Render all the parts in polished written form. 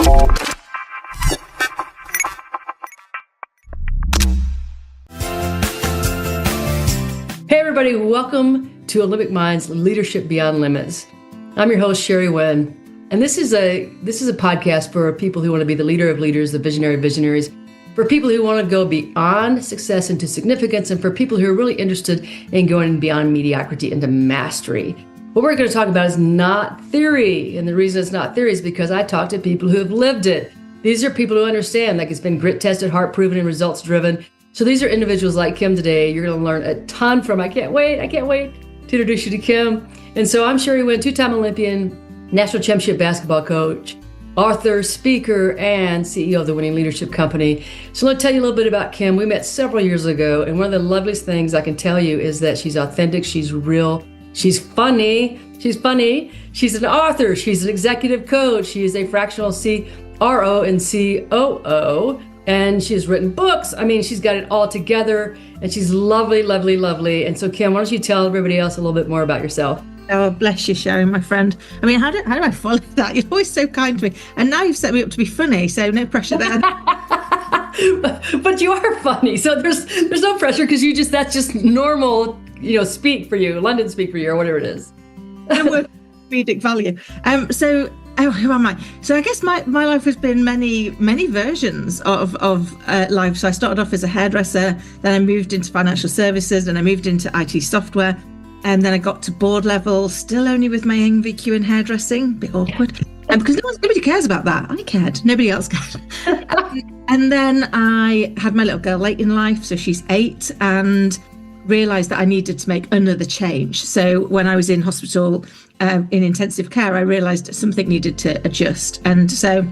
Hey everybody, welcome to Olympic Minds Leadership Beyond Limits. I'm your host, Sherry Wynn, and this is a podcast for people who want to be the leader of leaders, the visionary of visionaries, for people who want to go beyond success into significance, and for people who are really interested in going beyond mediocrity into mastery. What we're going to talk about is not theory, and the reason it's not theory is because I talk to people who have lived it. These are people who understand, like it's been grit tested, heart proven, and results driven. So these are individuals like Kim today. You're going to learn a ton from. I can't wait to introduce you to Kim. And so I'm Sherry Wynn, two-time Olympian, national championship basketball coach, author, speaker, and CEO of the Winning Leadership Company. So let me tell you a little bit about Kim. We met several years ago, and one of the loveliest things I can tell you is that she's authentic, she's real, she's funny, she's an author, she's an executive coach, she is a fractional CRO and COO, and she's written books. I mean, she's got it all together, and she's lovely, lovely, lovely. And so Kim, why don't you tell everybody else a little bit more about yourself? Oh, bless you, Sherry, my friend. I mean, how do I follow that? You're always so kind to me. And now you've set me up to be funny, so no pressure there. But you are funny, so there's no pressure because that's just normal, speak for you, London speak for you, or whatever it is. Comedic value. Who am I? So I guess my life has been many versions of life. So I started off as a hairdresser, then I moved into financial services, and I moved into IT software. And then I got to board level, still only with my NVQ in hairdressing, a bit awkward, because nobody cares about that. I cared, nobody else cared. And then I had my little girl late in life, so she's 8, and realised that I needed to make another change. So when I was in hospital in intensive care, I realised something needed to adjust. And so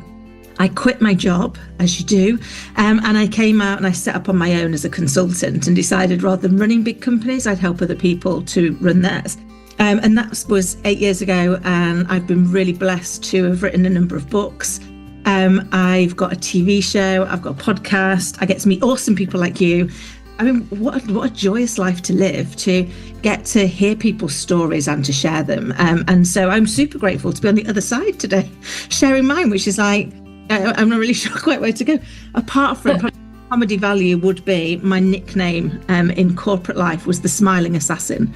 I quit my job, as you do, and I came out and I set up on my own as a consultant and decided rather than running big companies, I'd help other people to run theirs. And that was 8 years ago, and I've been really blessed to have written a number of books. I've got a TV show, I've got a podcast, I get to meet awesome people like you. I mean, what a joyous life to live, to get to hear people's stories and to share them. And so I'm super grateful to be on the other side today, sharing mine, which is like, I'm not really sure quite where to go. Apart from comedy value would be my nickname in corporate life was the Smiling Assassin.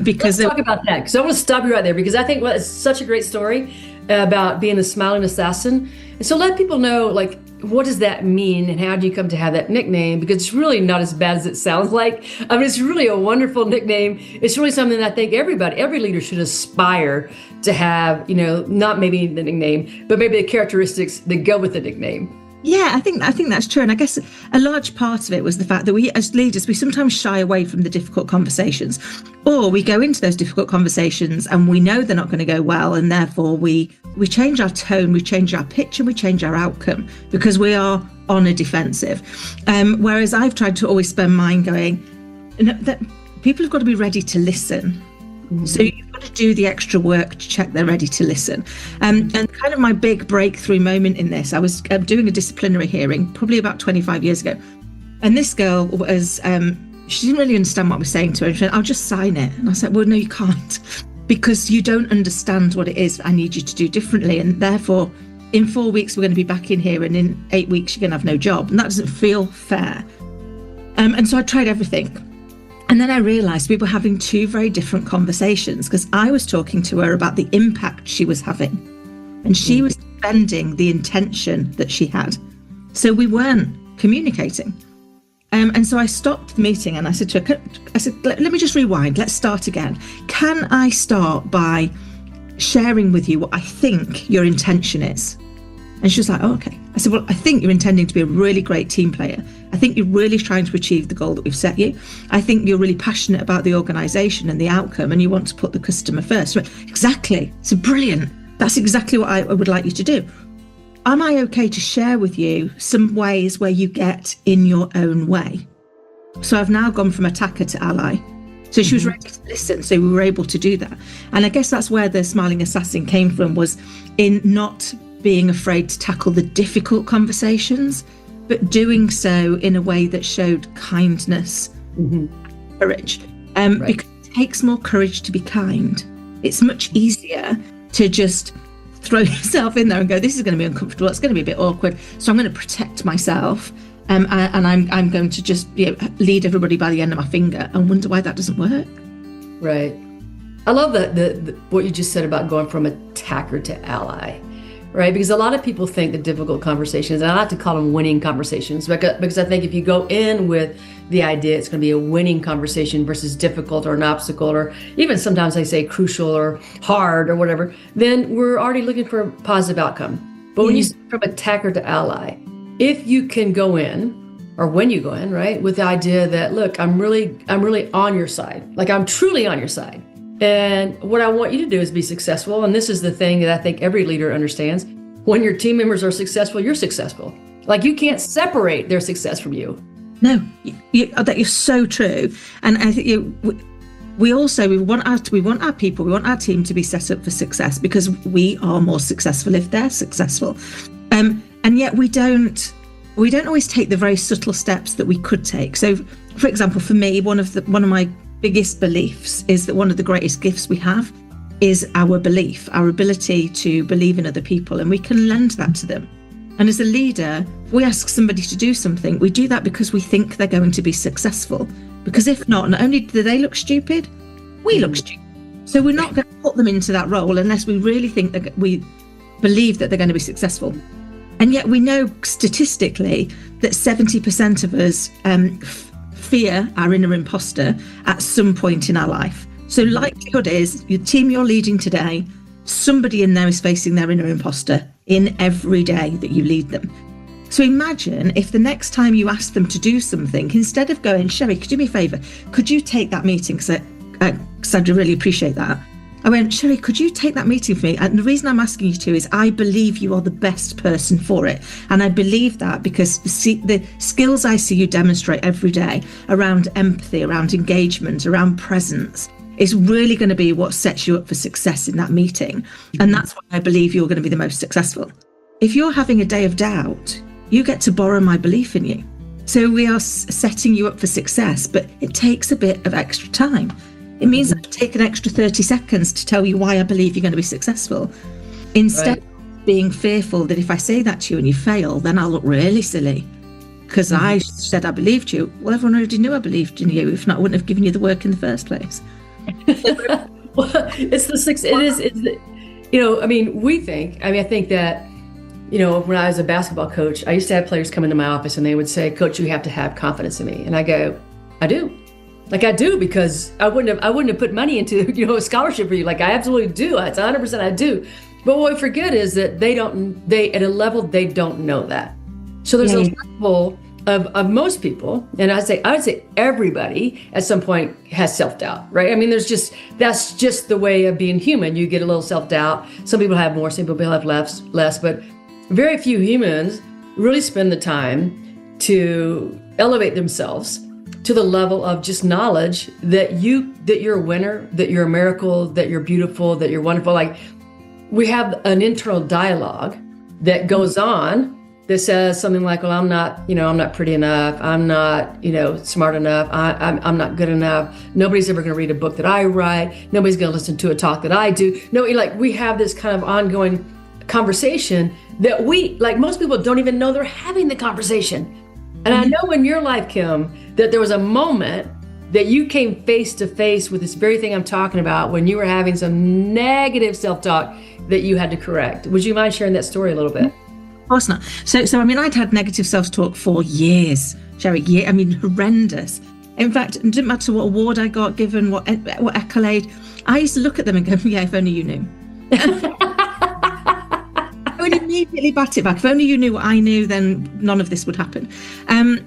Because let's talk about that, because I want to stop you right there, because I think it's such a great story about being the Smiling Assassin. And so let people know, like, what does that mean and how do you come to have that nickname? Because it's really not as bad as it sounds like. I mean, it's really a wonderful nickname. It's really something that I think every leader should aspire to have, not maybe the nickname, but maybe the characteristics that go with the nickname. Yeah, I think that's true. And I guess a large part of it was the fact that we as leaders, we sometimes shy away from the difficult conversations, or we go into those difficult conversations and we know they're not going to go well. And therefore we change our tone, we change our pitch, and we change our outcome because we are on a defensive. Whereas I've tried to always spend mine going, that people have got to be ready to listen. Mm-hmm. So you've got to do the extra work to check they're ready to listen. And kind of my big breakthrough moment in this, I was doing a disciplinary hearing probably about 25 years ago. And this girl was, she didn't really understand what I was saying to her. She said, I'll just sign it. And I said, well, no, you can't, because you don't understand what it is I need you to do differently. And therefore, in 4 weeks, we're going to be back in here. And in 8 weeks, you're going to have no job. And that doesn't feel fair. And so I tried everything. And then I realised we were having two very different conversations, because I was talking to her about the impact she was having, and she was defending the intention that she had. So we weren't communicating. And so I stopped the meeting and I said to her, let me just rewind. Let's start again. Can I start by sharing with you what I think your intention is? And she was like, oh, okay. I said, well, I think you're intending to be a really great team player. I think you're really trying to achieve the goal that we've set you. I think you're really passionate about the organisation and the outcome, and you want to put the customer first. So, exactly. So brilliant. That's exactly what I would like you to do. Am I okay to share with you some ways where you get in your own way? So I've now gone from attacker to ally. So she was ready to listen. So we were able to do that. And I guess that's where the Smiling Assassin came from, was in not being afraid to tackle the difficult conversations, but doing so in a way that showed kindness, courage. Because it takes more courage to be kind. It's much easier to just throw yourself in there and go, this is going to be uncomfortable, it's going to be a bit awkward, so I'm going to protect myself, and I'm going to just lead everybody by the end of my finger, and wonder why that doesn't work. Right. I love the what you just said about going from attacker to ally, right? Because a lot of people think that difficult conversations, and I like to call them winning conversations, because I think if you go in with the idea it's going to be a winning conversation versus difficult or an obstacle, or even sometimes I say crucial or hard or whatever, then we're already looking for a positive outcome. But when you say from attacker to ally, if you can go in, or when you go in, right, with the idea that, look, I'm really on your side, like I'm truly on your side. And what I want you to do is be successful. And this is the thing that I think every leader understands. When your team members are successful, you're successful. Like you can't separate their success from you. No, that you're so true. And I think we want our people, we want our team to be set up for success, because we are more successful if they're successful. And yet we don't always take the very subtle steps that we could take. So, for example, for me, one of my biggest beliefs is that one of the greatest gifts we have is our belief, our ability to believe in other people, and we can lend that to them. And as a leader, if we ask somebody to do something, we do that because we think they're going to be successful. Because if not only do they look stupid, we look stupid. So we're not going to put them into that role unless we really think that we believe that they're going to be successful. And yet we know statistically that 70% of us fear our inner imposter at some point in our life. So likelihood is your team you're leading today, somebody in there is facing their inner imposter in every day that you lead them. So imagine if the next time you ask them to do something, instead of going, Sherry, could you do me a favour? Could you take that meeting? Because I'd really appreciate that. I went, Sherry, could you take that meeting for me? And the reason I'm asking you to is I believe you are the best person for it. And I believe that because the skills I see you demonstrate every day around empathy, around engagement, around presence is really going to be what sets you up for success in that meeting. And that's why I believe you're going to be the most successful. If you're having a day of doubt, you get to borrow my belief in you. So we are setting you up for success, but it takes a bit of extra time. It means I take an extra 30 seconds to tell you why I believe you're going to be successful. Instead of being fearful that if I say that to you and you fail, then I'll look really silly because I said I believed you. Well, everyone already knew I believed in you. If not, I wouldn't have given you the work in the first place. Well, it's the six. It is. It's the, I think that, when I was a basketball coach, I used to have players come into my office and they would say, Coach, you have to have confidence in me. And I go, I do. Like I do, because I wouldn't have put money into, a scholarship for you. Like I absolutely do. It's 100% I do. But what we forget is that they at a level, they don't know that. So there's a level of most people, and I would say everybody at some point has self-doubt, right? I mean, that's just the way of being human. You get a little self-doubt. Some people have more, some people have less, but very few humans really spend the time to elevate themselves to the level of just knowledge that you're a winner, that you're a miracle, that you're beautiful, that you're wonderful. Like we have an internal dialogue that goes on that says something like, well, I'm not pretty enough. I'm not, smart enough. I'm not good enough. Nobody's ever going to read a book that I write. Nobody's going to listen to a talk that I do. No, we have this kind of ongoing conversation that most people don't even know they're having the conversation. And I know in your life, Kim, that there was a moment that you came face to face with this very thing I'm talking about when you were having some negative self-talk that you had to correct. Would you mind sharing that story a little bit? Of course not. So I'd had negative self-talk for years, Sherry. Horrendous. In fact, it didn't matter what award I got given, what accolade. I used to look at them and go, yeah, if only you knew. I would immediately bat it back. If only you knew what I knew, then none of this would happen. And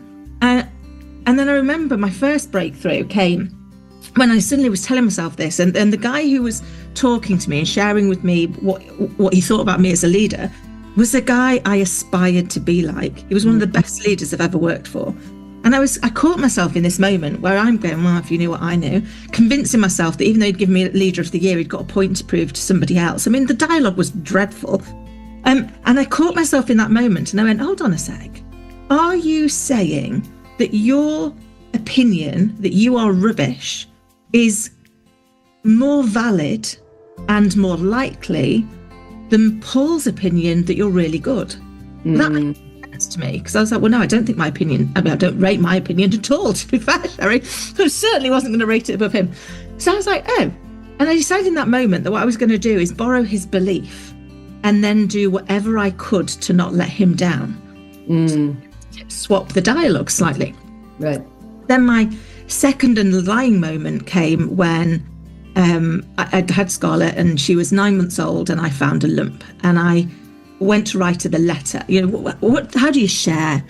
then I remember my first breakthrough came when I suddenly was telling myself this, and the guy who was talking to me and sharing with me what he thought about me as a leader was the guy I aspired to be like. He was one of the best leaders I've ever worked for. And I caught myself in this moment where I'm going, well, if you knew what I knew, convincing myself that even though he'd given me Leader of the Year, he'd got a point to prove to somebody else. I mean, the dialogue was dreadful. And I caught myself in that moment and I went, hold on a sec. Are you saying that your opinion that you are rubbish is more valid and more likely than Paul's opinion that you're really good. That made sense to me, because I was like, well, no, I don't think my opinion, I don't rate my opinion at all, to be fair, Sherry. I certainly wasn't going to rate it above him. So I was like, oh. And I decided in that moment that what I was going to do is borrow his belief and then do whatever I could to not let him down. Swap the dialogue slightly. Right. Then my second underlying moment came when I'd had Scarlett and she was 9 months old, and I found a lump, and I went to write her the letter. You know, how do you share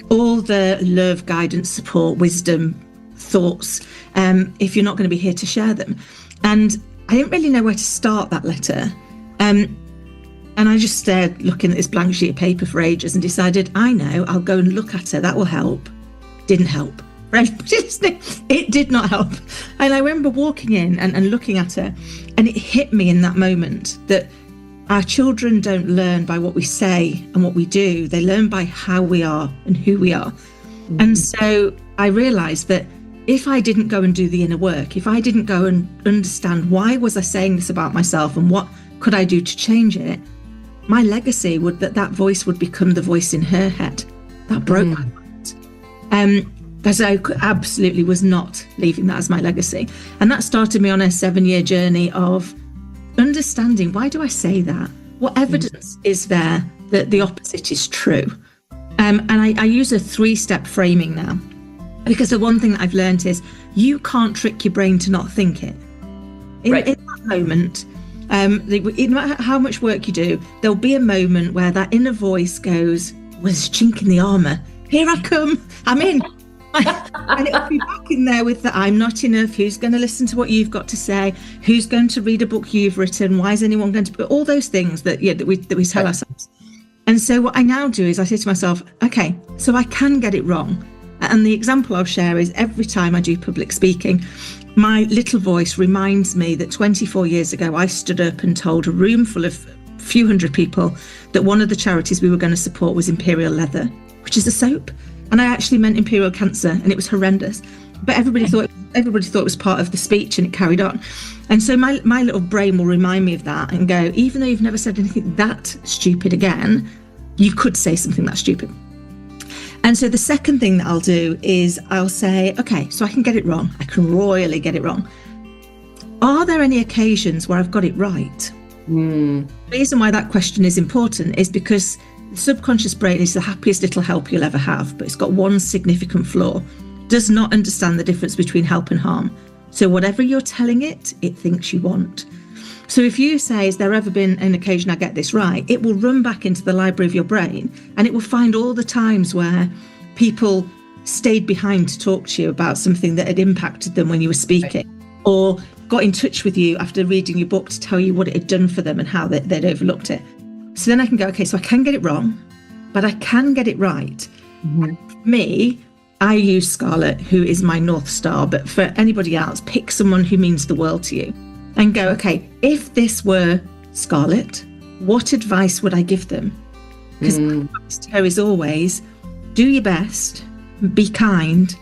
all the love, guidance, support, wisdom, thoughts if you're not going to be here to share them? And I didn't really know where to start that letter. And I just stared looking at this blank sheet of paper for ages and decided, I know, I'll go and look at her. That will help. Didn't help. It did not help. And I remember walking in and looking at her, and it hit me in that moment that our children don't learn by what we say and what we do. They learn by how we are and who we are. And so I realized that if I didn't go and do the inner work, if I didn't go and understand why was I saying this about myself and what could I do to change it, my legacy would that voice would become the voice in her head. That broke my heart. Because I absolutely was not leaving that as my legacy. And that started me on a 7-year journey of understanding, why do I say that? What evidence is there that the opposite is true? And I use a 3-step framing now, because the one thing that I've learned is you can't trick your brain to not think it. In that moment, no matter how much work you do, there'll be a moment where that inner voice goes, well, there's a chink in the armour. Here I come. I'm in. And it'll be back in there with the I'm not enough. Who's going to listen to what you've got to say? Who's going to read a book you've written? Why is anyone going to put all those things that we tell ourselves? And so what I now do is I say to myself, okay, so I can get it wrong. And the example I'll share is every time I do public speaking, my little voice reminds me that 24 years ago, I stood up and told a room full of a few hundred people that one of the charities we were going to support was Imperial Leather, which is a soap. And I actually meant Imperial Cancer, and it was horrendous. But everybody thought it was part of the speech, and it carried on. And so my little brain will remind me of that and go, even though you've never said anything that stupid again, you could say something that stupid. And so the second thing that I'll do is I'll say, okay, so I can get it wrong. I can royally get it wrong. Are there any occasions where I've got it right? The reason why that question is important is because the subconscious brain is the happiest little help you'll ever have, but it's got one significant flaw. Does not understand the difference between help and harm. So whatever you're telling it, it thinks you want. So if you say, has there ever been an occasion I get this right? It will run back into the library of your brain, and it will find all the times where people stayed behind to talk to you about something that had impacted them when you were speaking, or got in touch with you after reading your book to tell you what it had done for them and how they'd overlooked it. So then I can go, okay, so I can get it wrong, but I can get it right. For me, I use Scarlett, who is my North Star, but for anybody else, pick someone who means the world to you and go, okay, if this were Scarlett, what advice would I give them? Because my advice to her is always, do your best, be kind,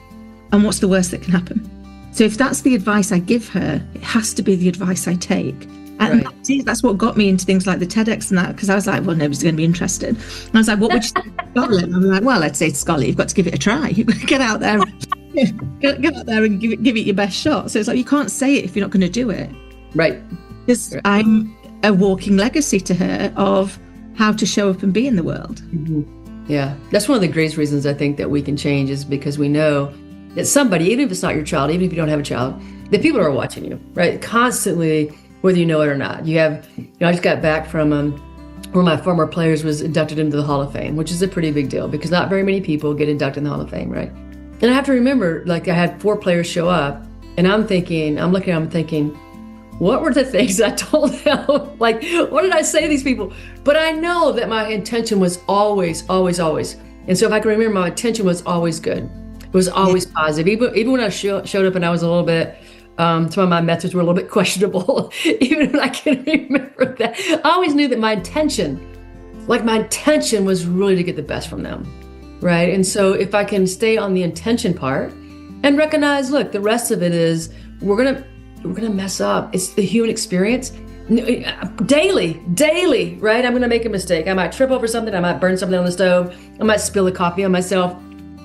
and what's the worst that can happen? So if that's the advice I give her, it has to be the advice I take. And that's what got me into things like the TEDx and that, because I was like, well, nobody's going to be interested. And I was like, what would you say to Scarlett? And I'm like, well, I'd say to Scarlett, you've got to give it a try. Get out there, get out there and give it your best shot. So it's like, you can't say it if you're not going to do it. Right. Because I'm a walking legacy to her of how to show up and be in the world. Yeah, that's one of the greatest reasons I think that we can change is because we know that somebody, even if it's not your child, even if you don't have a child, that people are watching you, right? Constantly, whether you know it or not. I just got back from one of my former players was inducted into the Hall of Fame, which is a pretty big deal because not very many people get inducted in the Hall of Fame, right? And I have to remember, like I had 4 players show up and I'm thinking, what were the things I told them? Like, what did I say to these people? But I know that my intention was always, always, always. And so if I can remember, my intention was always good. It was always positive. Even when I showed up and I was a little bit, some of my methods were a little bit questionable, even when I can remember that. I always knew that my intention was really to get the best from them, right? And so if I can stay on the intention part and recognize, look, the rest of it is we're gonna mess up. It's the human experience. Daily, right? I'm going to make a mistake. I might trip over something. I might burn something on the stove. I might spill a coffee on myself.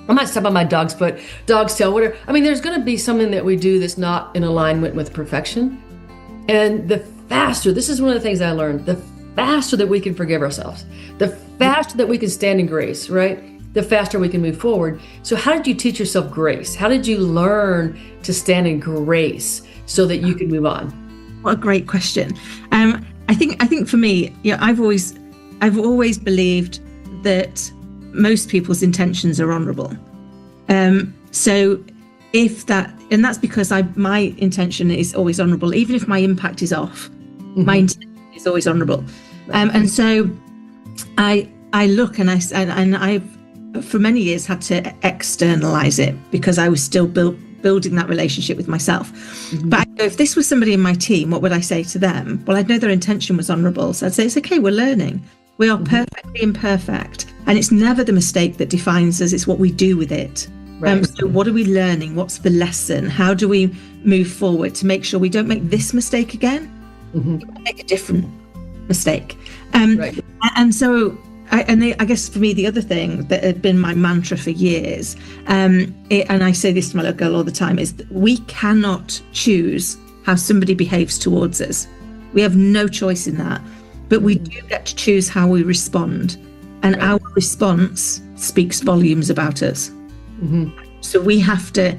I might step on my dog's foot, dog's tail, whatever. I mean, there's going to be something that we do that's not in alignment with perfection. And the faster, this is one of the things I learned, the faster that we can forgive ourselves, the faster that we can stand in grace, right? The faster we can move forward. So how did you teach yourself grace? How did you learn to stand in grace so that you can move on? What a great question. I think for me, I've always believed that most people's intentions are honourable. So if that, and that's because my intention is always honourable, even if my impact is off, my intention is always honourable. And so I look and I've for many years had to externalize it because I was still building that relationship with myself. But I go, if this was somebody in my team, what would I say to them? Well, I'd know their intention was honourable. So I'd say, it's okay, we're learning. We are perfectly imperfect. And it's never the mistake that defines us, it's what we do with it. Right. So what are we learning? What's the lesson? How do we move forward to make sure we don't make this mistake again? Make a different mistake. And so I guess for me, the other thing that had been my mantra for years, and I say this to my little girl all the time, is that we cannot choose how somebody behaves towards us. We have no choice in that, but we do get to choose how we respond, and our response speaks volumes about us. So we have to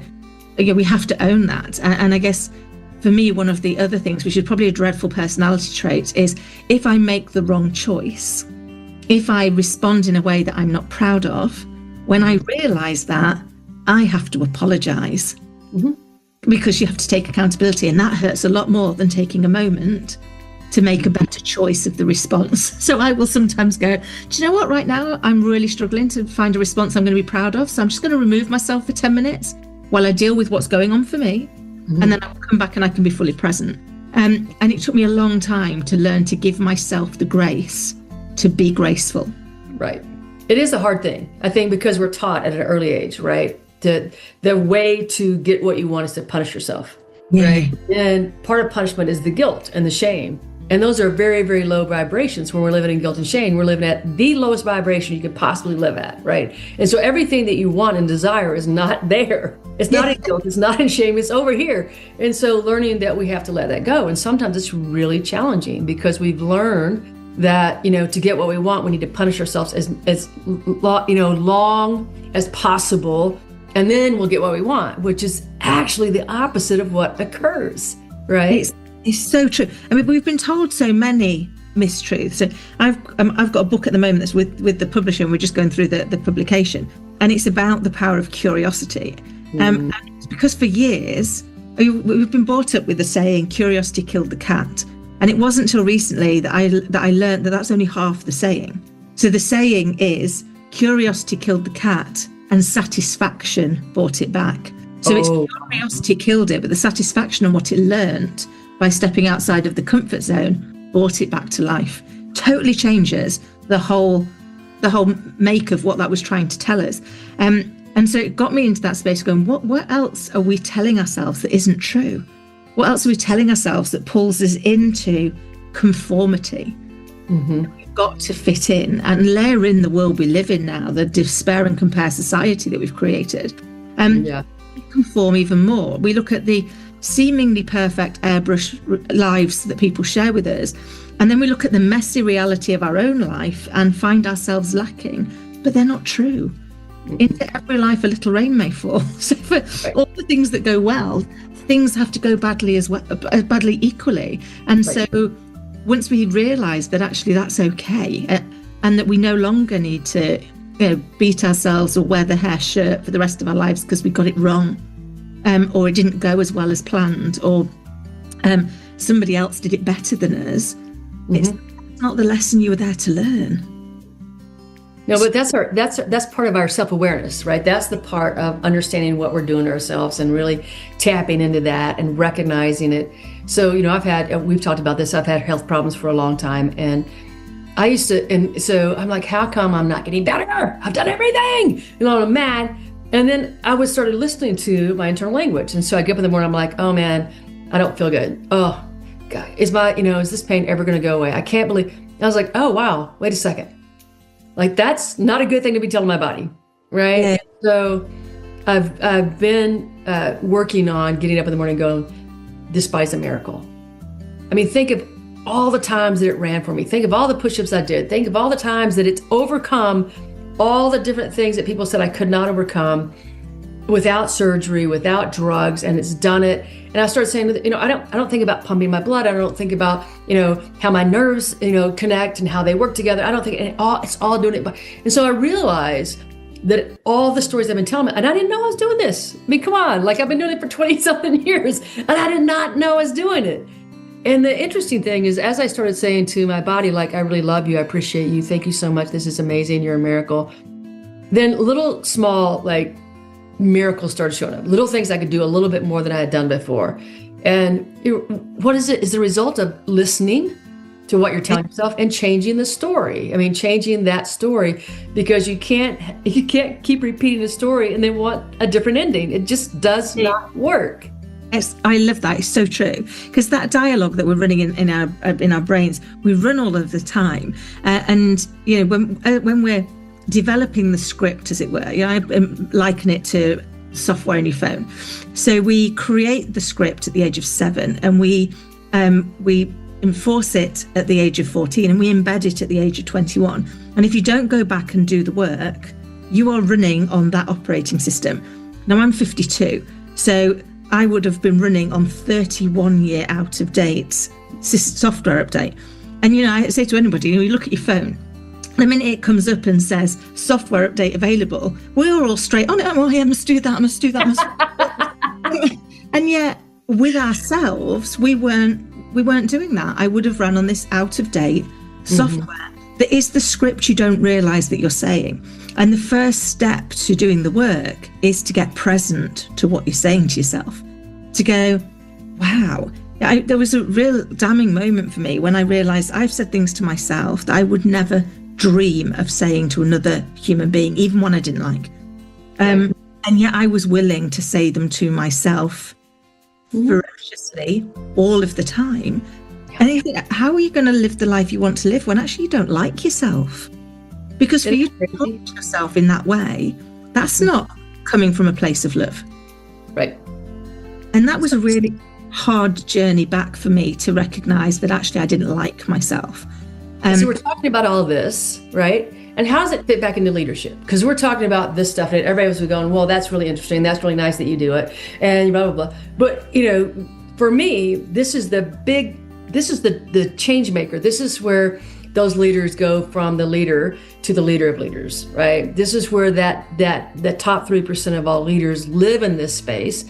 own that. And I guess for me, one of the other things, which is probably a dreadful personality trait, is if I make the wrong choice, if I respond in a way that I'm not proud of, when I realise that, I have to apologise because you have to take accountability, and that hurts a lot more than taking a moment to make a better choice of the response. So I will sometimes go, do you know what, right now I'm really struggling to find a response I'm going to be proud of, so I'm just going to remove myself for 10 minutes while I deal with what's going on for me, and then I'll come back and I can be fully present. And it took me a long time to learn to give myself the grace to be graceful. Right. It is a hard thing, I think, because we're taught at an early age, right? The way to get what you want is to punish yourself. Right. And part of punishment is the guilt and the shame. And those are very, very low vibrations. When we're living in guilt and shame, we're living at the lowest vibration you could possibly live at, right? And so everything that you want and desire is not there. It's not in guilt, it's not in shame, it's over here. And so learning that we have to let that go. And sometimes it's really challenging because we've learned that, to get what we want, we need to punish ourselves as long as possible, and then we'll get what we want, which is actually the opposite of what occurs, right? It's so true. I mean, we've been told so many mistruths. So I've got a book at the moment that's with the publisher, and we're just going through the publication, and it's about the power of curiosity. And it's because for years we've been brought up with the saying, "Curiosity killed the cat." And it wasn't until recently that I learned that that's only half the saying. So the saying is, curiosity killed the cat and satisfaction brought it back. So it's curiosity killed it, but the satisfaction and what it learned by stepping outside of the comfort zone brought it back to life. Totally changes the whole make of what that was trying to tell us. And so it got me into that space going, what else are we telling ourselves that isn't true? What else are we telling ourselves that pulls us into conformity? We've got to fit in and layer in the world we live in now, the despair and compare society that we've created. Conform even more. We look at the seemingly perfect airbrush lives that people share with us, and then we look at the messy reality of our own life and find ourselves lacking, but they're not true. Into every life a little rain may fall. So for all the things that go well, things have to go badly as well, badly equally. And so once we realise that actually that's okay, and that we no longer need to beat ourselves or wear the hair shirt for the rest of our lives because we got it wrong, or it didn't go as well as planned, or somebody else did it better than us, it's not the lesson you were there to learn. No, but that's part of our self-awareness, right? That's the part of understanding what we're doing to ourselves and really tapping into that and recognizing it. So, we've talked about this, I've had health problems for a long time, and so I'm like, how come I'm not getting better? I've done everything, I'm mad. And then I started listening to my internal language. And so I get up in the morning, I'm like, oh man, I don't feel good. Oh, God, is this pain ever going to go away? I can't believe. I was like, oh, wow, wait a second. Like, that's not a good thing to be telling my body, right? Yeah. So I've been working on getting up in the morning going, this body's a miracle. I mean, think of all the times that it ran for me. Think of all the push-ups I did. Think of all the times that it's overcome all the different things that people said I could not overcome without surgery, without drugs, and it's done it. And I started saying, I don't think about pumping my blood. I don't think about, how my nerves, connect and how they work together. I don't think it's all doing it. And so I realized that all the stories I've been telling, and I didn't know I was doing this. I mean, come on, like I've been doing it for 20 something years and I did not know I was doing it. And the interesting thing is, as I started saying to my body, like, I really love you, I appreciate you, thank you so much, this is amazing, you're a miracle. Then little small, like, miracles started showing up. Little things I could do a little bit more than I had done before. And what is it? Is the result of listening to what you're telling yourself and changing the story. I mean, changing that story, because you can't keep repeating the story and then want a different ending. It just does not work. Yes, I love that. It's so true, because that dialogue that we're running in our brains, we run all of the time. And when we're developing the script, as it were, I liken it to software in your phone. So we create the script at the age of 7, and we enforce it at the age of 14, and we embed it at the age of 21. And if you don't go back and do the work, you are running on that operating system. Now, I'm 52, so I would have been running on 31-year out-of-date software update. And, I say to anybody, you look at your phone, the minute it comes up and says software update available, we're all straight on it. Oh, yeah, I must do that, I must do that. And yet, with ourselves, we weren't doing that. I would have run on this out-of-date software that is the script you don't realise that you're saying. And the first step to doing the work is to get present to what you're saying to yourself. To go, wow. There was a real damning moment for me when I realised I've said things to myself that I would never dream of saying to another human being, even one I didn't like. And yet I was willing to say them to myself ferociously all of the time. And you think, how are you going to live the life you want to live when actually you don't like yourself? Because for you to talk to yourself in that way, that's not coming from a place of love. Right. And that was a really hard journey back for me to recognise that actually I didn't like myself. So we're talking about all of this, right? And how does it fit back into leadership? Because we're talking about this stuff and everybody was going, well, that's really interesting. That's really nice that you do it. And blah, blah, blah. But, for me, this is the change maker. This is where those leaders go from the leader to the leader of leaders, right? This is where that top 3% of all leaders live in this space.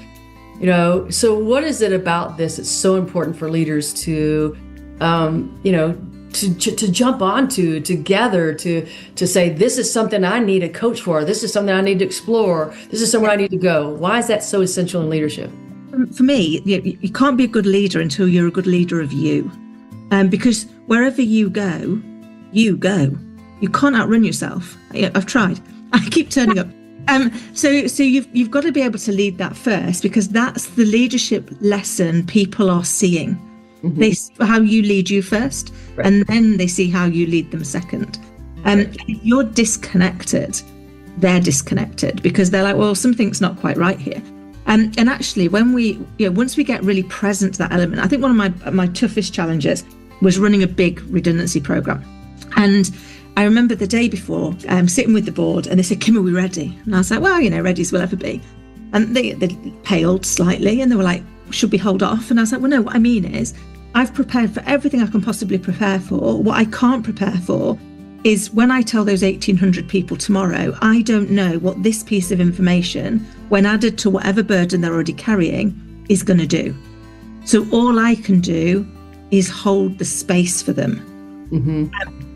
So what is it about this that's so important for leaders to jump onto together, to say, this is something I need a coach for, this is something I need to explore, this is somewhere I need to go? Why is that so essential in leadership? For me, you can't be a good leader until you're a good leader of you. Because wherever you go, you go. You can't outrun yourself. I've tried. I keep turning up. So you've got to be able to lead that first, because that's the leadership lesson people are seeing. They see how you lead you first, right, and then they see how you lead them second. Right. If you're disconnected, they're disconnected, because they're like, well, something's not quite right here. And actually, when once we get really present to that element, I think one of my toughest challenges was running a big redundancy program. And I remember the day before, sitting with the board, and they said, Kim, are we ready? And I was like, well, ready as we'll ever be. And they paled slightly, and they were like, should we hold off? And I was like, well, no, what I mean is, I've prepared for everything I can possibly prepare for. What I can't prepare for is when I tell those 1,800 people tomorrow, I don't know what this piece of information, when added to whatever burden they're already carrying, is going to do. So all I can do is hold the space for them,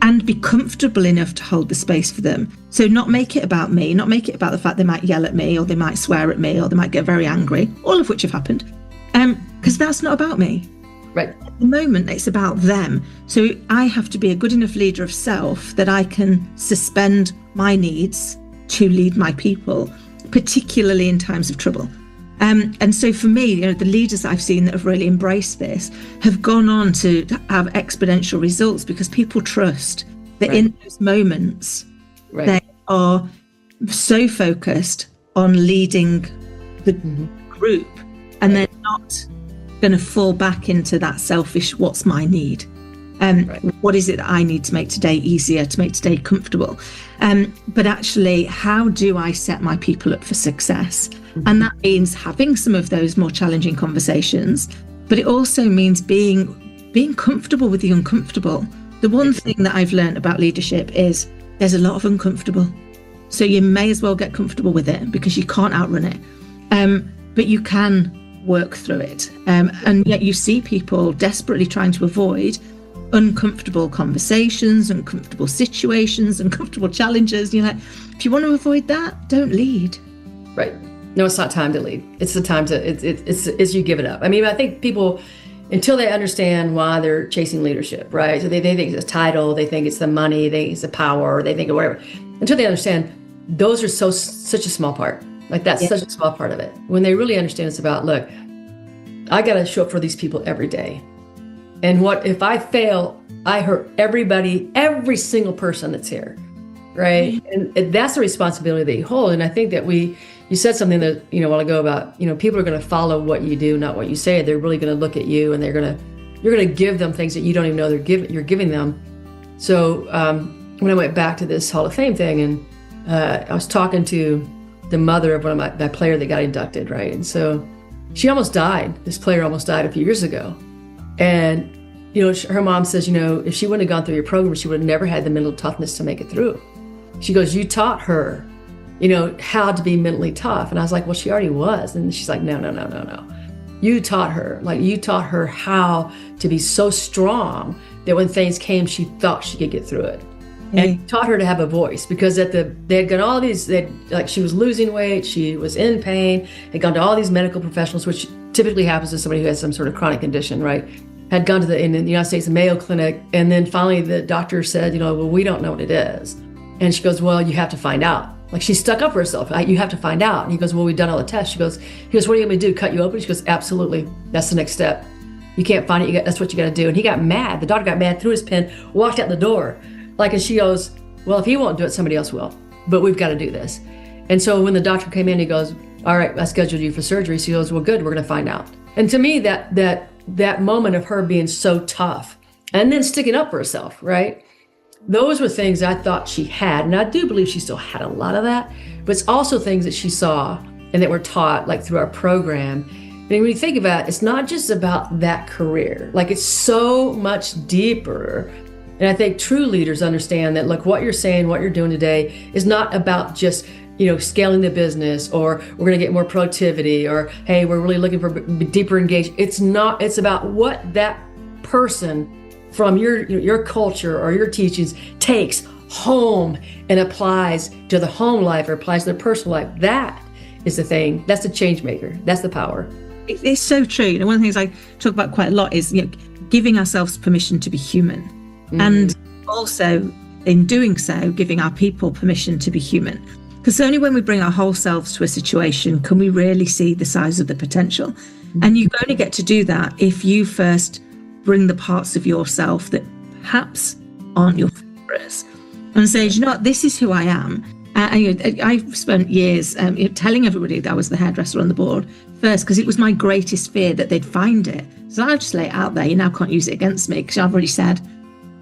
and be comfortable enough to hold the space for them. So not make it about me, not make it about the fact they might yell at me, or they might swear at me, or they might get very angry, all of which have happened, because that's not about me. Right. At the moment, it's about them. So I have to be a good enough leader of self that I can suspend my needs to lead my people, particularly in times of trouble. And so for me, the leaders that I've seen that have really embraced this have gone on to have exponential results because people trust that in those moments, they are so focused on leading the group, and they're not going to fall back into that selfish, what's my need? What is it that I need to make today easier, to make today comfortable? But actually, how do I set my people up for success? And that means having some of those more challenging conversations, but it also means being comfortable with the uncomfortable. The one thing that I've learned about leadership is there's a lot of uncomfortable. So you may as well get comfortable with it because you can't outrun it. But you can work through it. And yet you see people desperately trying to avoid uncomfortable conversations, uncomfortable situations, uncomfortable challenges. You're like, if you want to avoid that, don't lead. Right. No, it's not time to lead. It's the time to, it's you give it up. I mean, I think people, until they understand why they're chasing leadership, right? So they think it's a title, they think it's the money, they think it's the power, they think of whatever. Until they understand, those are such a small part. Like that's such a small part of it. When they really understand, it's about, look, I got to show up for these people every day. And what if I fail, I hurt everybody, every single person that's here, right? And that's the responsibility that you hold. And I think that you said something that, a while ago about, people are going to follow what you do, not what you say. They're really going to look at you, and you're going to give them things that you don't even know you're giving them. So when I went back to this Hall of Fame thing, and I was talking to the mother of one of my player that got inducted, right? And so she almost died. This player almost died a few years ago. And, her mom says, if she wouldn't have gone through your program, she would have never had the mental toughness to make it through. She goes, you taught her, how to be mentally tough. And I was like, well, she already was. And she's like, no. You taught her how to be so strong that when things came, she thought she could get through it. And taught her to have a voice, because they had got all these, she was losing weight, she was in pain, had gone to all these medical professionals, which typically happens to somebody who has some sort of chronic condition, right? Had gone to in the United States, the Mayo Clinic, and then finally the doctor said, well, we don't know what it is. And she goes, well, you have to find out. Like, she stuck up for herself. You have to find out. And he goes, well, we've done all the tests. He goes, what are you going to do? Cut you open? She goes, absolutely. That's the next step. You can't find it. That's what you got to do. And he got mad. The doctor got mad, threw his pen, walked out the door. And she goes, well, if he won't do it, somebody else will. But we've got to do this. And so when the doctor came in, he goes, all right, I scheduled you for surgery. She goes, well, good, we're going to find out. And to me, that moment of her being so tough and then sticking up for herself, right? Those were things I thought she had. And I do believe she still had a lot of that. But it's also things that she saw and that were taught, through our program. And when you think about it, it's not just about that career. It's so much deeper. And I think true leaders understand that, what you're saying, what you're doing today is not about just, scaling the business, or we're going to get more productivity, or, hey, we're really looking for deeper engagement. It's not, it's about what that person from your culture or your teachings takes home and applies to the home life or applies to their personal life. That is the thing. That's the change maker. That's the power. It's so true. And one of the things I talk about quite a lot is, giving ourselves permission to be human. And also, in doing so, giving our people permission to be human. Because only when we bring our whole selves to a situation can we really see the size of the potential. And you only get to do that if you first bring the parts of yourself that perhaps aren't your favorites and say, this is who I am. I've spent years telling everybody that I was the hairdresser on the board first, because it was my greatest fear that they'd find it. So I'll just lay it out there. You now can't use it against me because I've already said.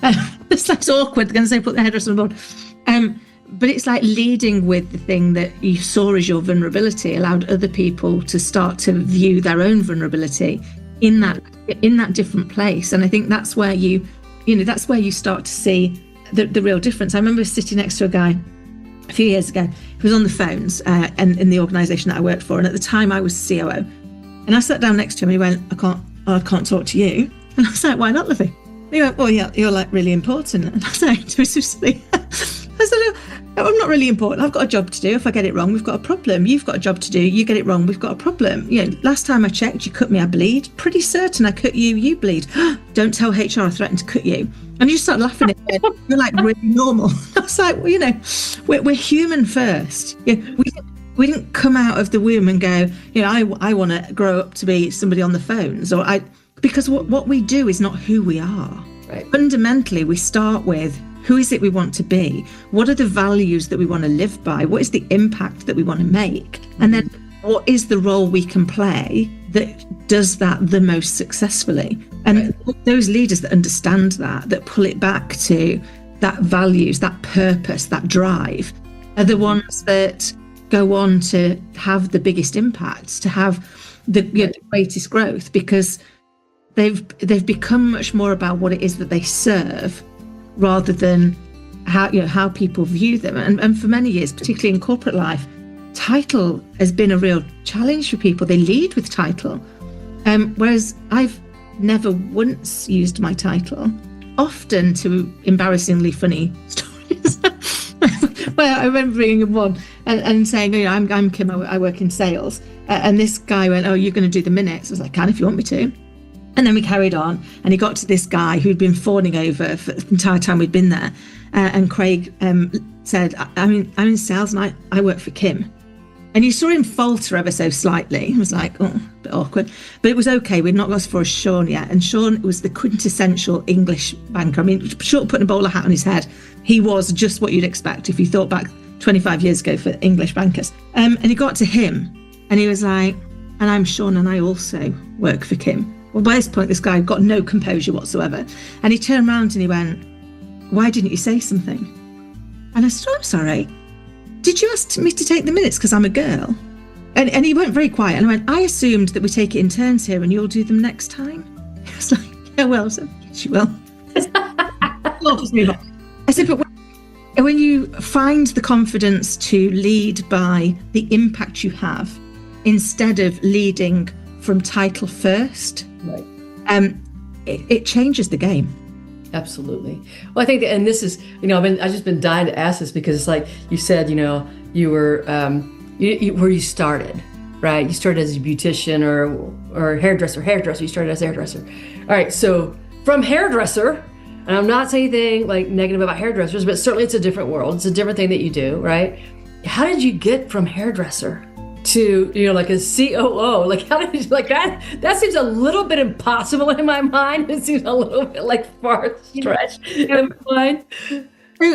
It's awkward. They're going to say put the hairdresser on board. But it's leading with the thing that you saw as your vulnerability, allowed other people to start to view their own vulnerability in that different place. And I think that's where that's where you start to see the real difference. I remember sitting next to a guy a few years ago who was on the phones and in the organisation that I worked for. And at the time I was COO. And I sat down next to him and he went, I can't talk to you. And I was like, why not, Livy? He went, well, yeah, you're really important. And I said to him, I'm not really important. I've got a job to do. If I get it wrong, we've got a problem. You've got a job to do. You get it wrong, we've got a problem. Last time I checked, you cut me, I bleed. Pretty certain I cut you, you bleed. Don't tell HR I threatened to cut you. And you just start laughing at it. You're really normal. I was like, well, we're human first. Yeah, come out of the womb and go, I want to grow up to be somebody on the phones, because what we do is not who we are. Right. Fundamentally, we start with, who is it we want to be? What are the values that we want to live by? What is the impact that we want to make? And then what is the role we can play that does that the most successfully? And those leaders that understand that pull it back to that values, that purpose, that drive, are the ones that go on to have the biggest impacts, to have the greatest growth, because they've become much more about what it is that they serve, rather than how people view them. And for many years, particularly in corporate life, title has been a real challenge for people. They lead with title, whereas I've never once used my title, often to embarrassingly funny stories. Well, I remember bringing him one and saying, I'm Kim, I work in sales. And this guy went, oh, you're going to do the minutes. I was like, can, if you want me to. And then we carried on, and he got to this guy who'd been fawning over for the entire time we'd been there. And Craig said, I'm in sales and I work for Kim. And you saw him falter ever so slightly. It was like, oh, a bit awkward. But it was okay. We'd not got as far as Sean yet. And Sean was the quintessential English banker. I mean, short of putting a bowler hat on his head, he was just what you'd expect if you thought back 25 years ago for English bankers. And he got to him and he was like, and I'm Sean and I also work for Kim. Well, by this point, this guy got no composure whatsoever. And he turned around and he went, why didn't you say something? And I said, oh, I'm sorry. Did you ask me to take the minutes because I'm a girl? And he went very quiet. And I went, I assumed that we take it in turns here and you'll do them next time. He was like, yeah, well, so yes, you will. I'll just move on. I said, but when you find the confidence to lead by the impact you have, instead of leading from title first, right, it changes the game. Absolutely. Well, I think, and this is, I've just been dying to ask this, because it's like you said, you were where you started, right? You started as a beautician or hairdresser. You started as a hairdresser. All right. So from hairdresser, and I'm not saying anything like negative about hairdressers, but certainly it's a different world. It's a different thing that you do, right? How did you get from hairdresser to, like a COO? Like, how did you, like that seems a little bit impossible in my mind. It seems a little bit like far stretched in my mind.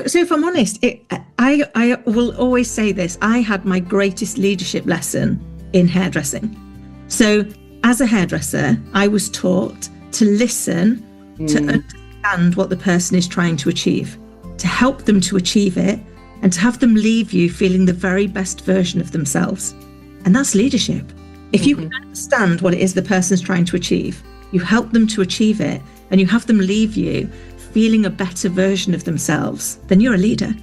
So if I'm honest, I will always say this, I had my greatest leadership lesson in hairdressing. So as a hairdresser, I was taught to listen, to understand what the person is trying to achieve, to help them to achieve it, and to have them leave you feeling the very best version of themselves. And that's leadership. If you can understand what it is the person's trying to achieve, you help them to achieve it, and you have them leave you feeling a better version of themselves, then you're a leader.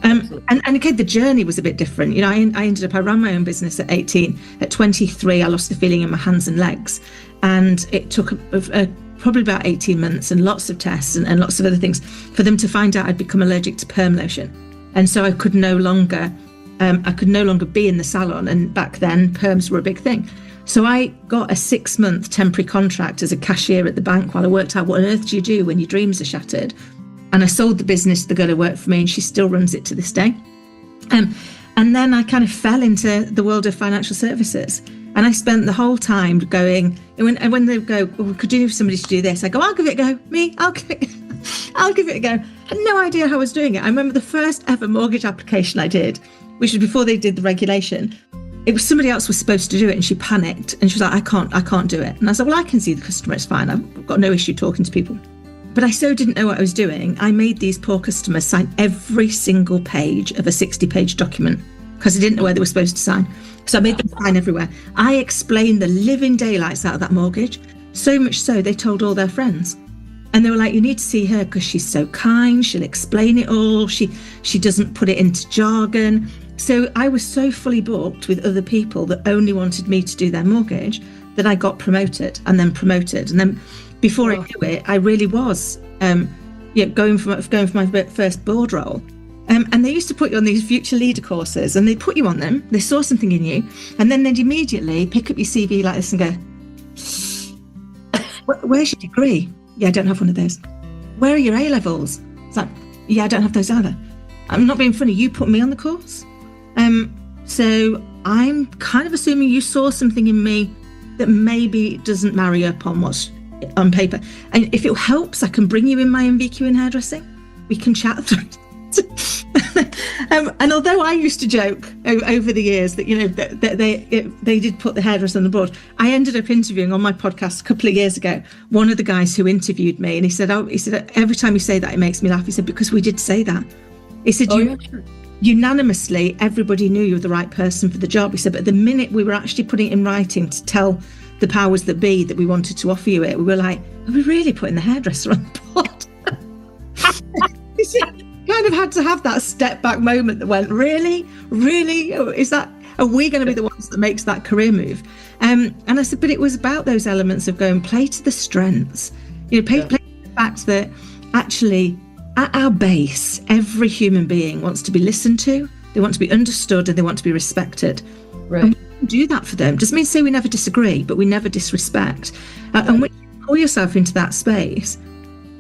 And okay, the journey was a bit different. I ran my own business at 18. At 23, I lost the feeling in my hands and legs. And it took probably about 18 months and lots of tests and lots of other things for them to find out I'd become allergic to perm lotion. And so I could no longer be in the salon. And back then, perms were a big thing. So I got a 6-month temporary contract as a cashier at the bank while I worked out what on earth do you do when your dreams are shattered. And I sold the business to the girl who worked for me, and she still runs it to this day. And then I kind of fell into the world of financial services. And I spent the whole time going, and when they go, well, could you do somebody to do this? I go, I'll give it a go. I'll give it a go. I had no idea how I was doing it. I remember the first ever mortgage application I did, which was before they did the regulation. It was somebody else was supposed to do it, and she panicked and she was like, I can't do it. And I said, well, I can see the customer, it's fine. I've got no issue talking to people. But I so didn't know what I was doing. I made these poor customers sign every single page of a 60-page document because I didn't know where they were supposed to sign. So I made them sign everywhere. I explained the living daylights out of that mortgage, so much so they told all their friends. And they were like, you need to see her because she's so kind. She'll explain it all. She doesn't put it into jargon. So I was so fully booked with other people that only wanted me to do their mortgage that I got promoted. And then before I knew it, I really was going for my first board role. And they used to put you on these future leader courses, and they put you on them. They saw something in you, and then they'd immediately pick up your CV like this and go, where's your degree? Yeah, I don't have one of those. Where are your A-levels? It's like, yeah, I don't have those either. I'm not being funny. You put me on the course. So I'm kind of assuming you saw something in me that maybe doesn't marry up on what's on paper. And if it helps, I can bring you in my MVQ in hairdressing. We can chat through it. And although I used to joke over the years that, you know, that they did put the hairdresser on the board, I ended up interviewing on my podcast a couple of years ago one of the guys who interviewed me, and he said every time you say that it makes me laugh. He said, because we did say that. He said, unanimously everybody knew you were the right person for the job. He said, but the minute we were actually putting it in writing to tell the powers that be that we wanted to offer you it, we were like, are we really putting the hairdresser on the board? He said, kind of had to have that step back moment that went, really are we going to be the ones that makes that career move? And I said, but it was about those elements of going, play to the strengths, you know, play to the fact that actually at our base every human being wants to be listened to, they want to be understood, and they want to be respected. Right. And we can do that for them. Doesn't mean to say we never disagree, but we never disrespect. And when you pull yourself into that space,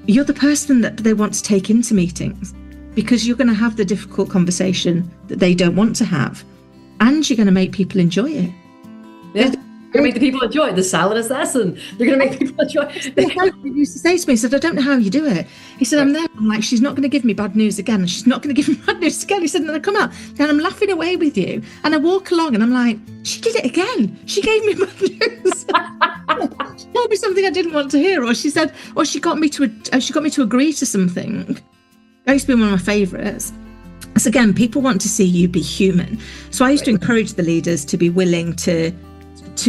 you're the person that they want to take into meetings, because you're going to have the difficult conversation that they don't want to have, and you're going to make people enjoy it. Yeah. You're going to make the people enjoy it. The silent assassin. You're going to make people enjoy it. He used to say to me, he said, I don't know how you do it. He said, I'm there. I'm like, she's not going to give me bad news again. And she's not going to give me bad news again. He said, and I come out and I'm laughing away with you. And I walk along and I'm like, she did it again. She gave me bad news. She told me something I didn't want to hear. Or she said, or she got me to agree to something. That used to be one of my favourites. So again, people want to see you be human. So I used to encourage the leaders to be willing to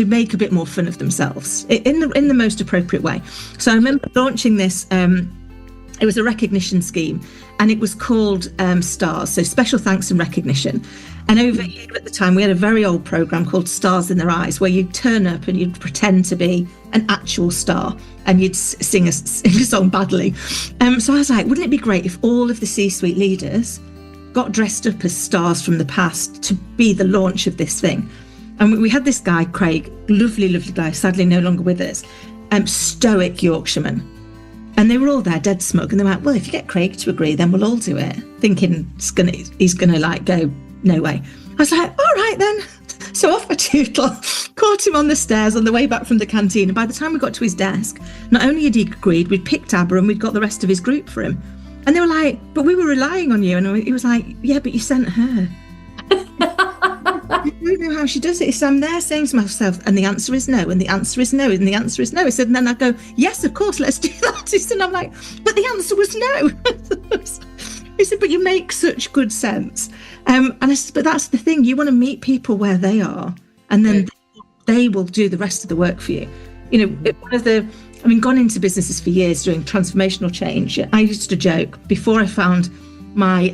make a bit more fun of themselves in the most appropriate way. So I remember launching this, it was a recognition scheme, and it was called STARS, so Special Thanks and Recognition. And over here at the time, we had a very old program called Stars in Their Eyes, where you'd turn up and you'd pretend to be an actual star, and you'd sing a song badly. So I was like, wouldn't it be great if all of the C-suite leaders got dressed up as stars from the past to be the launch of this thing? And we had this guy, Craig, lovely guy, sadly no longer with us, stoic Yorkshireman. And they were all there dead smug. And they were like, well, if you get Craig to agree, then we'll all do it. Thinking he's gonna like go, no way. I was like, all right then. So off I tootled, caught him on the stairs on the way back from the canteen. And by the time we got to his desk, not only had he agreed, we'd picked Abba and we'd got the rest of his group for him. And they were like, but we were relying on you. And he was like, yeah, but you sent her. I don't know how she does it. So I'm there saying to myself, and the answer is no, and the answer is no, and the answer is no. He said, and then I go, yes, of course, let's do that. He said, and I'm like, but the answer was no. He said, but you make such good sense. And I said, but that's the thing. You want to meet people where they are, and then they will do the rest of the work for you. You know, gone into businesses for years doing transformational change. I used to joke before I found my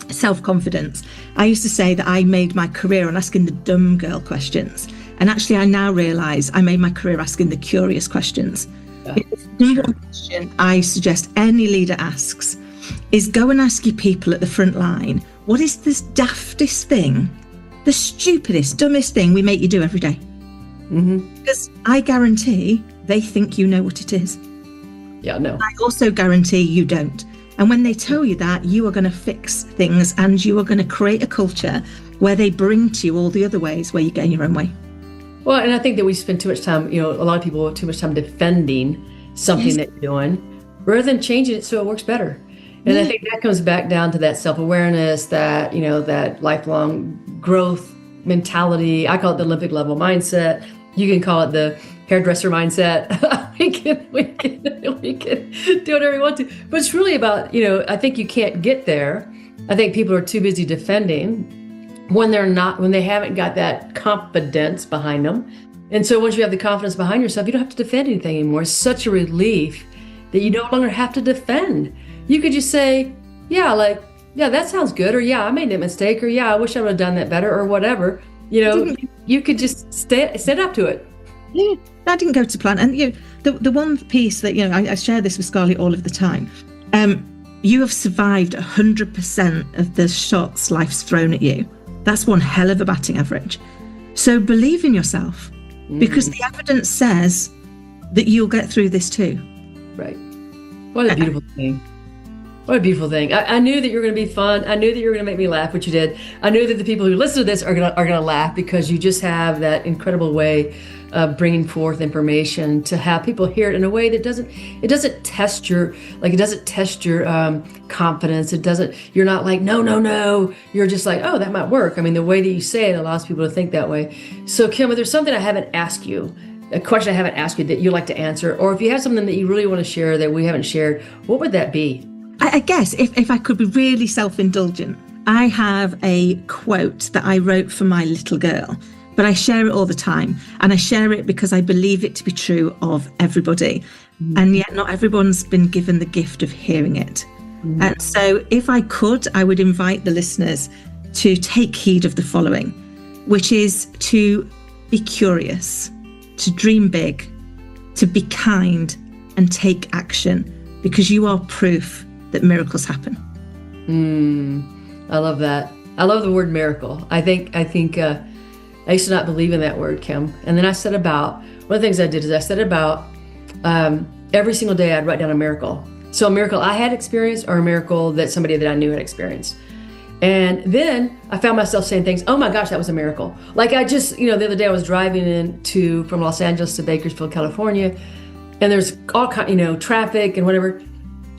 self-confidence. I used to say that I made my career on asking the dumb girl questions. And actually, I now realise I made my career asking the curious questions. Yeah, the number one question I suggest any leader asks is go and ask your people at the front line, what is this daftest thing, the stupidest, dumbest thing we make you do every day? Mm-hmm. Because I guarantee they think you know what it is. Yeah, no. I also guarantee you don't. And when they tell you that, you are going to fix things and you are going to create a culture where they bring to you all the other ways where you get in your own way. Well, and I think that we spend too much time, you know, a lot of people have too much time defending something that you're doing rather than changing it so it works better. And I think that comes back down to that self-awareness, that, you know, that lifelong growth mentality. I call it the Olympic level mindset. You can call it the hairdresser mindset. we can do whatever we want to. But it's really about, you know, I think you can't get there. I think people are too busy defending when they haven't got that confidence behind them. And so once you have the confidence behind yourself, you don't have to defend anything anymore. It's such a relief that you no longer have to defend. You could just say, yeah, that sounds good. Or yeah, I made that mistake. Or yeah, I wish I would have done that better, or whatever. You know, you could just stand up to it. Yeah, that didn't go to plan. And you know, the one piece that, you know, I share this with Scarlett all of the time. You have survived 100% of the shots life's thrown at you. That's one hell of a batting average. So believe in yourself, because the evidence says that you'll get through this too. Right. What a beautiful thing. What a beautiful thing. I knew that you were going to be fun. I knew that you were going to make me laugh, which you did. I knew that the people who listen to this are going to laugh, because you just have that incredible way of bringing forth information to have people hear it in a way that doesn't test your confidence. You're not like, no. You're just like, oh, that might work. I mean, the way that you say it allows people to think that way. So Kim, if there's something a question I haven't asked you that you'd like to answer, or if you have something that you really want to share that we haven't shared, what would that be? I guess if I could be really self-indulgent, I have a quote that I wrote for my little girl, but I share it all the time. And I share it because I believe it to be true of everybody. And yet not everyone's been given the gift of hearing it. And so if I could, I would invite the listeners to take heed of the following, which is to be curious, to dream big, to be kind, and take action, because you are proof that miracles happen. I love that. I love the word miracle. I think I used to not believe in that word, Kim. And then one of the things I did is I set about every single day I'd write down a miracle. So a miracle I had experienced, or a miracle that somebody that I knew had experienced. And then I found myself saying things, oh my gosh, that was a miracle. Like I just, the other day I was driving from Los Angeles to Bakersfield, California, and there's all kind, traffic and whatever.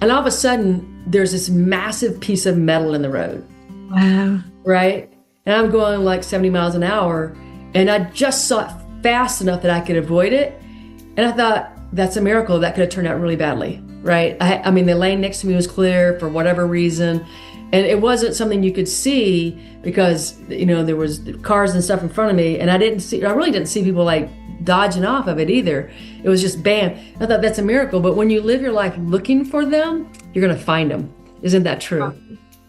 And all of a sudden, there's this massive piece of metal in the road. Wow. Right? And I'm going like 70 miles an hour, and I just saw it fast enough that I could avoid it. And I thought, that's a miracle. That could have turned out really badly, right? I mean, the lane next to me was clear for whatever reason. And it wasn't something you could see because, there was cars and stuff in front of me, and I really didn't see people like dodging off of it either. It was just bam. I thought that's a miracle. But when you live your life looking for them, you're going to find them. Isn't that true?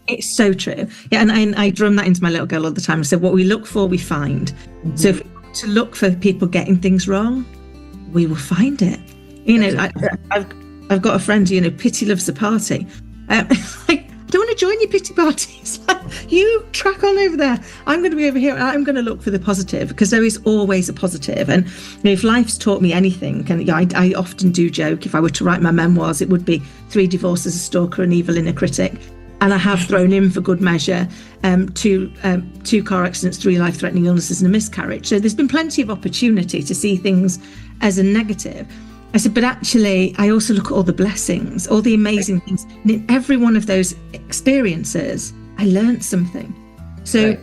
It's so true. Yeah, and I drum that into my little girl all the time. I said, what we look for, we find. So if we want to look for people getting things wrong, we will find it. I've got a friend, pity loves a party. I don't want to join your pity parties. You track on over there. I'm going to be over here. I'm going to look for the positive, because there is always a positive. And if life's taught me anything, and I often do joke, if I were to write my memoirs, it would be 3 divorces, a stalker, an evil inner critic. And I have thrown in, for good measure, 2 car accidents, 3 life-threatening illnesses, and a miscarriage. So there's been plenty of opportunity to see things as a negative. I said, but actually, I also look at all the blessings, all the amazing things. And in every one of those experiences, I learned something. So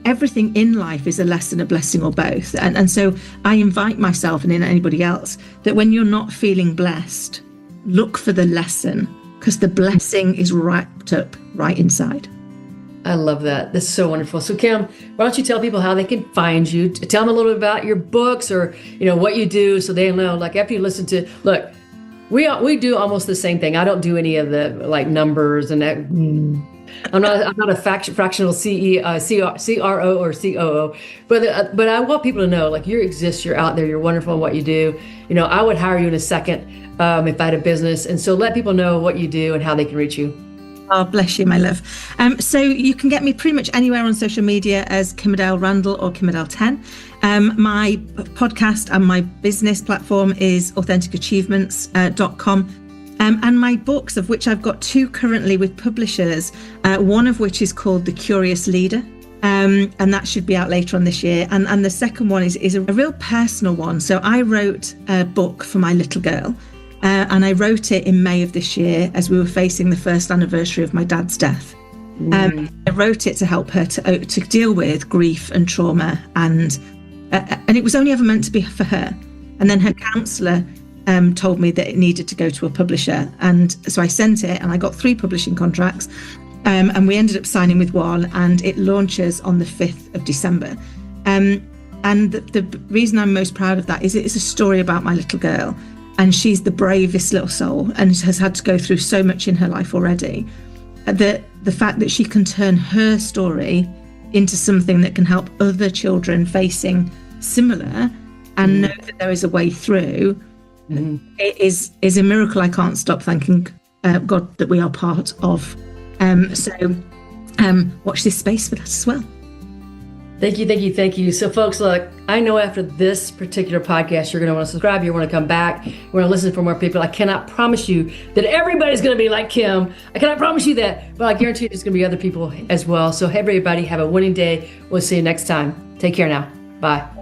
everything in life is a lesson, a blessing, or both. And so I invite myself and anybody else that when you're not feeling blessed, look for the lesson, because the blessing is wrapped up right inside. I love that. That's so wonderful. So Kim, why don't you tell people how they can find you? Tell them a little bit about your books, or what you do, so they know. Like after you listen to, look, we do almost the same thing. I don't do any of the like numbers and that. I'm not a fractional CRO or COO, but I want people to know, like, you exist, you're out there, you're wonderful in what you do. I would hire you in a second if I had a business. And so let people know what you do and how they can reach you. Oh, bless you, my love. So you can get me pretty much anywhere on social media as Kim Randall or Kim 10. My podcast and my business platform is AuthenticAchievements.com. And my books, of which I've got 2 currently with publishers, one of which is called The Curious Leader. And that should be out later on this year. And the second one is a real personal one. So I wrote a book for my little girl. And I wrote it in May of this year as we were facing the first anniversary of my dad's death. I wrote it to help her to deal with grief and trauma, and it was only ever meant to be for her. And then her counsellor told me that it needed to go to a publisher, and so I sent it, and I got 3 publishing contracts, and we ended up signing with one, and it launches on the 5th of December. And the reason I'm most proud of that is it's a story about my little girl. And she's the bravest little soul and has had to go through so much in her life already. The fact that she can turn her story into something that can help other children facing similar and know that there is a way through, it is a miracle I can't stop thanking God that we are part of. So watch this space for that as well. Thank you, thank you, thank you. So folks, look, I know after this particular podcast, you're going to want to subscribe. You're going to come back. We're going to listen for more people. I cannot promise you that everybody's going to be like Kim. I cannot promise you that, but I guarantee you there's going to be other people as well. So everybody have a winning day. We'll see you next time. Take care now. Bye.